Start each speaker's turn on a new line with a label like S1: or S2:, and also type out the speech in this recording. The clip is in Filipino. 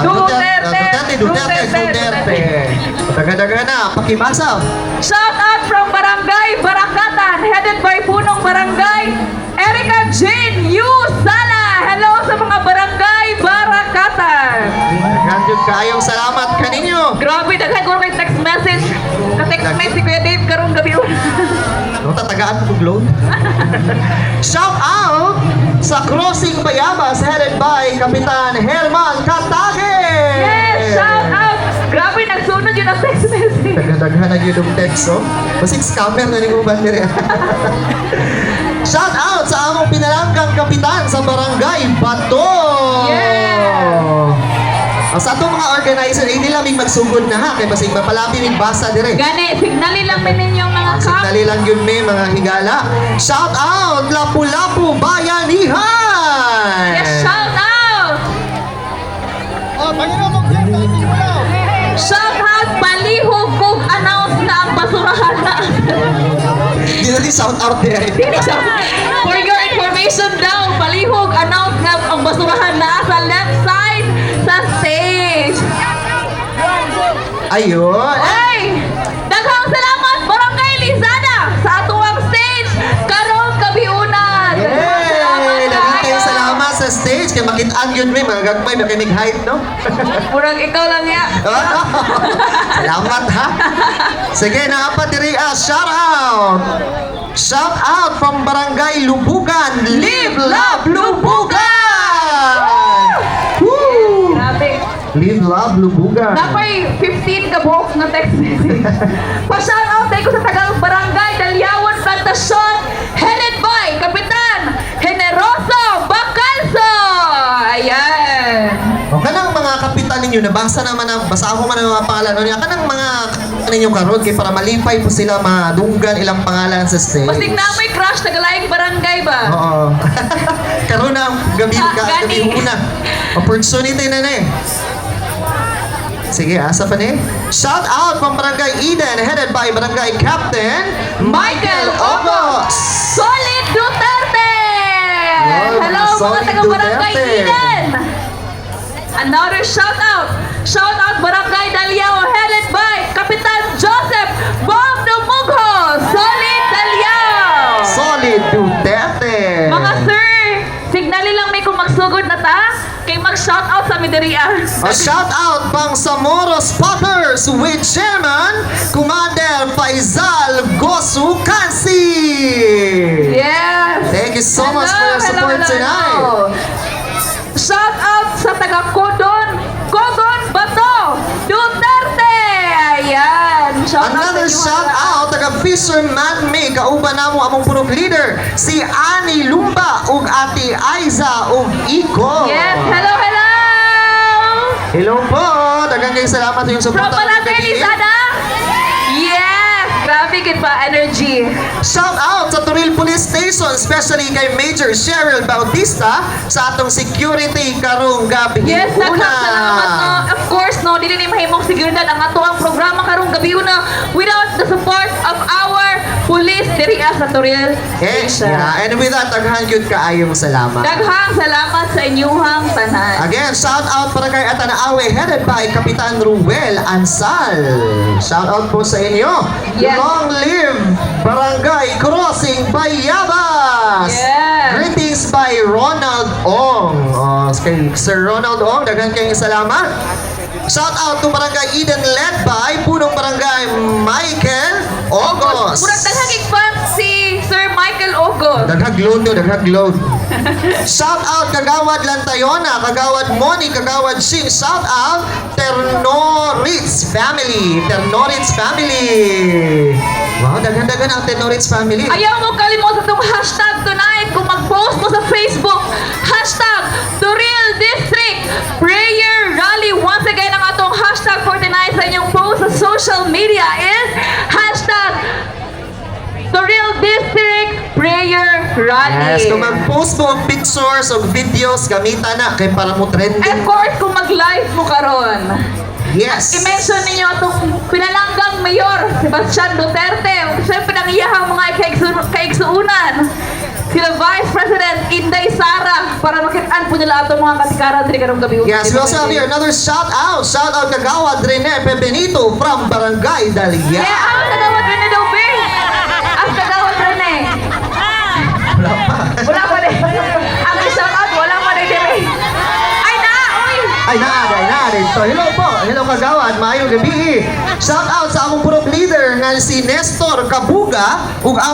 S1: Duterte. Daga-daga na, pakibasa.
S2: Shout out from Barangay Barakatan, headed by Punong Barangay, Erica Jane Yu Sala. Hello sa mga Barangay Barakatan.
S1: Naghandog kayong salamat kaninyo.
S2: Grabe, daghan ko kay text message. Ka-text message si Kuya Dave karong gabi.
S1: No, tatagaan ko load. Shout out sa Crossing Bayabas headed by Kapitan Herman Katage.
S2: Yes, shout out. Grabe, nagsunod yun ang text message.
S1: Daga-daghan na yun yung text, oh. Basig scammer na nyo ba nire? Shout out sa among pinalanggang kapitan sa Barangay Bato.
S2: Yeah.
S1: Sa atong mga organizer, hindi lang magsugod na ha. Kaya basig mapalapi may basa dire.
S2: Gani, signali lang min ninyong mga kap.
S1: Signali lang yun may mga higala. Shout out Lapu-Lapu Bayanihan.
S2: Yes, shout out. Shout out, palihog kong announce na ang basurahan na.
S1: Hindi na shout out dire.
S2: For your information daw, palihog announce nga ang basurahan na sa left side sa stage.
S1: Ayun.
S2: Ay! Daghang salamat, Barangay Lizana, sa atuang stage, karong kabiunan.
S1: Yay! Daghang kayong salamat sa stage. Kaya makitaan yun may mga gagmay, makinig-hype, no?
S2: Murag ikaw lang ya.
S1: Salamat ha. Sige, naapat diri shout out. Shout out from Barangay Lubugan. Live Love Lubugan. Woo!
S2: Grabe.
S1: Live Love Lubugan.
S2: Napay 15 ka buhok na text message. Pa-shout out tayo ko sa tagang Barangay Dalyawan Plantasyon, headed by Kapitan Generoso Bacalso. Ayan.
S1: O kanang mga kapitan ninyo, nabasa naman ang basa ako man ang mga pangalan niya. Kanang mga ninyo karon kay para malipay po sila madunggan ilang pangalan sa stage.
S2: Pasig na may crush tagalaing barangay ba?
S1: Oo. Karon na ang gabi
S2: Gani.
S1: una. Opportunity na eh. Sige, asa pa ni? Shout out from Barangay Eden, headed by Barangay Captain Michael Ogos.
S2: Solid Duterte!
S1: Wow,
S2: Hello mga
S1: Solid
S2: taga-Barangay
S1: Duterte.
S2: Eden! Another shout out! Shout out Barangay Dalyao, headed by Kapitan Joseph Bob Dumugho! Solid Dalyao!
S1: Solid Duterte.
S2: Mga sir, signali lang may kung magsugod na ta, kay mag-shout out sa Midiriya.
S1: A shout out pang Samoros Potters with Chairman Commander Faisal Gosu Kansi.
S2: Yes!
S1: Thank you so much for your support tonight.
S2: Shout out sa taga Kodon Bato, Duterte! Ayan! Shout
S1: Another
S2: out sa inyo,
S1: shout
S2: mga-
S1: out taga Fisherman May kauban namo among punong leader si Annie Lumba ug Ate Aiza ug Iko.
S2: Yes! Hello!
S1: Hello po. Daghang kayong salamat sa inyong
S2: From
S1: suporta.
S2: Barangay Lizada? Yes! Grabe kid pa energy.
S1: Shout out sa Turil Police Station, especially kay Major Cheryl Bautista sa atong security karong gabi.
S2: Yes, salamat no. Of course, no, dili ni mahimong seguridad ang ato ang programa karong gabi una without the support of our police diri sa Toril Station.
S1: And with that, daghan gyud kaayong salamat.
S2: Daghang salamat sa inyuhang tanan.
S1: Again, shout out para kay Atanaawe, headed by Kapitan Ruel Ansal. Shout out po sa inyo.
S2: Yes.
S1: Long live Barangay Crossing Bayabas.
S2: Yes.
S1: Greetings by Ronald Ong. Kay Sir Ronald Ong, daghan kayong salamat. Shout out to Barangay Eden led by Punong Barangay Michael Ogos.
S2: Murag daghang fans si Sir Michael Ogos.
S1: Daghag load no, daghag load. Shout out Kagawad Lantayona, Kagawad Moni, Kagawad Shing. Shout out Ternoritz family. Wow, daghan-daghan ang Ternoritz family.
S2: Ayaw mo kalimot sa itong hashtag tonight kung mag-post mo sa Facebook. Hashtag Turil District Prayer Rally. Once again, ang atong hashtag for tonight sa inyong post sa social media is hashtag Turil District Prayer Rally.
S1: Yes, kung mag-post mo ang pictures o videos, gamitan na kay para mo trending.
S2: And of course, kung mag-live mo karon.
S1: Yes.
S2: I-mention ninyo itong pinalanggang mayor, Sebastian Duterte. Siyempre, ang iyahang mga kaigsuunan. sila Vice President Inday Sara para makitaan po nila atong mga katikaran diri karong gabi.
S1: Yes, we also have here another shout out. Shout out kagawad Rene Pepenito from Barangay Dalia.
S2: Yeah, ang kagawad Rene daw, be. Ang kagawad Rene.
S1: Wala pa.
S2: Wala pa rin. Ang shout out, wala pa rin dire. Ay na, oy.
S1: Ay, naade. So, hello po. Hello kagawad. Maayong gabi. Shout out sa among purok leader nga si Nestor Kabuga ug ang